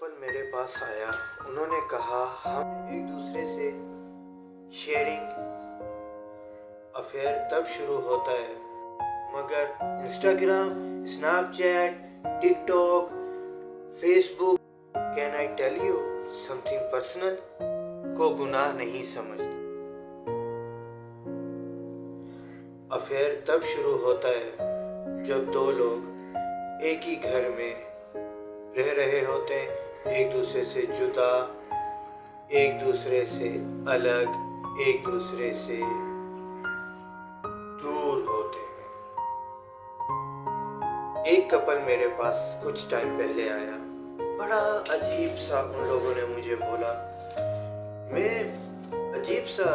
Couple मेरे पास आया। उन्होंने कहा हम एक दूसरे से शेयरिंग अफेयर तब शुरू होता है मगर Instagram, Snapchat, TikTok, Facebook, can I tell you something personal को गुनाह नहीं समझता। अफेयर तब शुरू होता है जब दो लोग एक ही घर में रह रहे होते हैं, एक दूसरे से जुदा, एक दूसरे से अलग, एक दूसरे से दूर होते हैं। एक कपल मेरे पास कुछ टाइम पहले आया। बड़ा अजीब सा उन लोगों ने मुझे बोला। मैं अजीब सा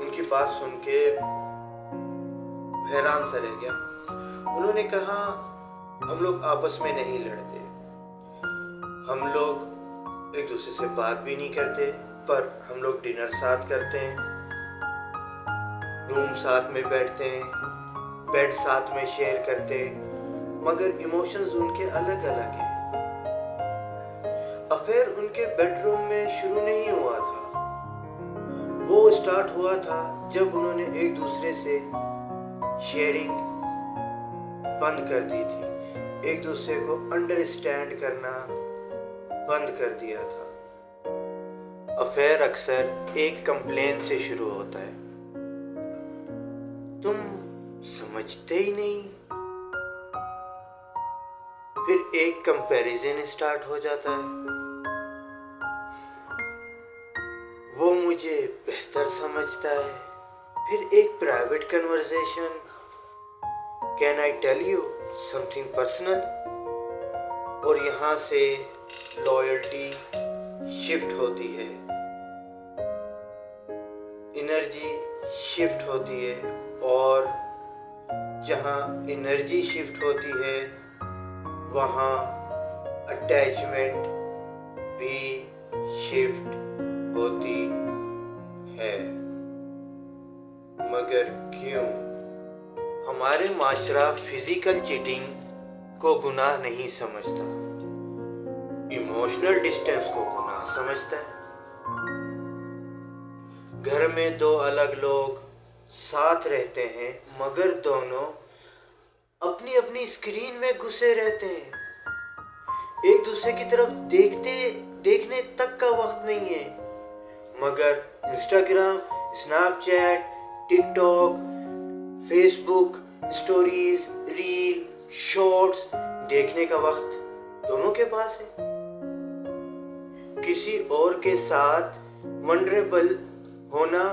उनकी बात सुन के हैरान सा रह गया। उन्होंने कहा हम लोग आपस में नहीं लड़ते, हम लोग एक दूसरे से बात भी नहीं करते, पर हम लोग डिनर साथ करते हैं, रूम साथ में बैठते हैं, बेड साथ में शेयर करते हैं, मगर इमोशंस उनके अलग अलग हैं। अफेयर उनके बेडरूम में शुरू नहीं हुआ था, वो स्टार्ट हुआ था जब उन्होंने एक दूसरे से शेयरिंग बंद कर दी थी, एक दूसरे को अंडरस्टैंड करना बंद कर दिया था। अफेयर अक्सर एक कंप्लेन से शुरू होता है, तुम समझते ही नहीं। फिर एक कंपैरिजन स्टार्ट हो जाता है, वो मुझे बेहतर समझता है। फिर एक private conversation, can I tell you something personal, और यहाँ से लॉयल्टी शिफ्ट होती है, एनर्जी शिफ्ट होती है, और जहाँ एनर्जी शिफ्ट होती है वहाँ अटैचमेंट भी शिफ्ट होती है। मगर क्यों? हमारे माशरा फिजिकल चीटिंग को गुनाह नहीं समझता, इमोशनल डिस्टेंस को गुनाह समझता है। घर में दो अलग लोग साथ रहते हैं मगर दोनों अपनी अपनी स्क्रीन में घुसे रहते हैं, एक दूसरे की तरफ देखने तक का वक्त नहीं है, मगर Instagram, Snapchat, TikTok, Facebook, stories, reel, shorts देखने का वक्त दोनों के पास है। किसी और के साथ वनरेबल होना,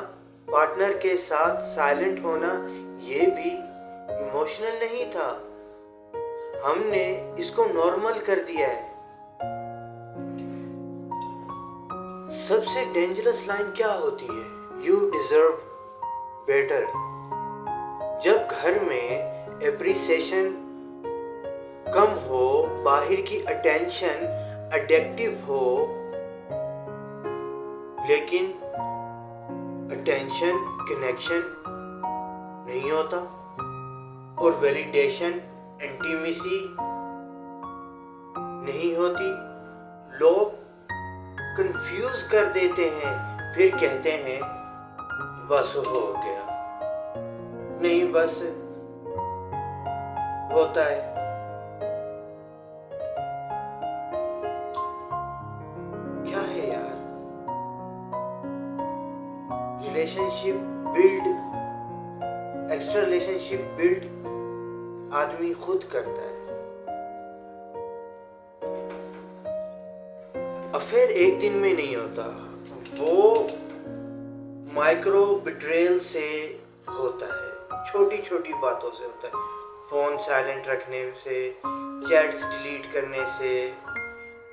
पार्टनर के साथ साइलेंट होना, ये भी इमोशनल नहीं था, हमने इसको नॉर्मल कर दिया है। सबसे डेंजरस लाइन क्या होती है? You deserve better. जब घर में एप्रिसिएशन कम हो, बाहर की अटेंशन अडिक्टिव हो, लेकिन अटेंशन कनेक्शन नहीं होता, और वैलिडेशन इंटीमेसी नहीं होती, लोग कंफ्यूज कर देते हैं, फिर कहते हैं बस हो गया। नहीं, बस होता है। क्या है यार? Relationship build, extra relationship build आदमी खुद करता है। अफेयर एक दिन में नहीं होता, वो माइक्रो बिट्रेयल से होता है, छोटी छोटी बातों से होता है। फोन साइलेंट रखने से, चैट्स डिलीट करने से,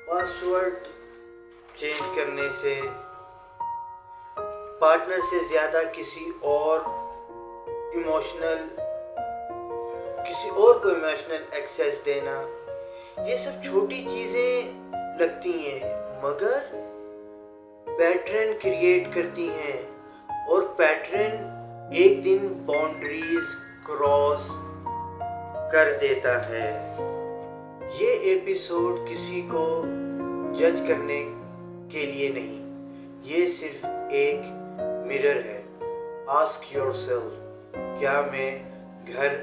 पासवर्ड चेंज करने से, पार्टनर से ज्यादा किसी और को इमोशनल एक्सेस देना, ये सब छोटी चीजें लगती हैं मगर पैटर्न क्रिएट करती हैं, और पैटर्न एक दिन बाउंड्रीज क्रॉस कर देता है। ये एपिसोड किसी को जज करने के लिए नहीं, ये सिर्फ एक मिरर है। आस्क योरसेल्फ, क्या मैं घर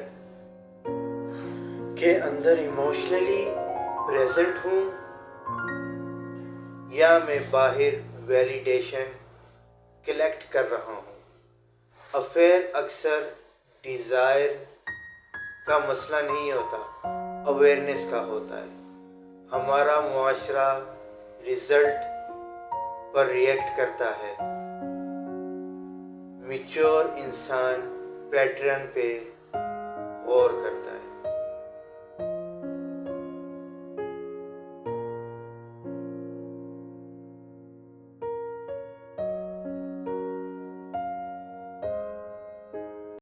के अंदर इमोशनली प्रेजेंट हूँ या मैं बाहर वैलिडेशन कलेक्ट कर रहा हूँ। अफेयर अक्सर डिज़ायर का मसला नहीं होता, अवेयरनेस का होता है। हमारा मुआशरा रिजल्ट पर रिएक्ट करता है, मैच्योर इंसान पैटर्न पे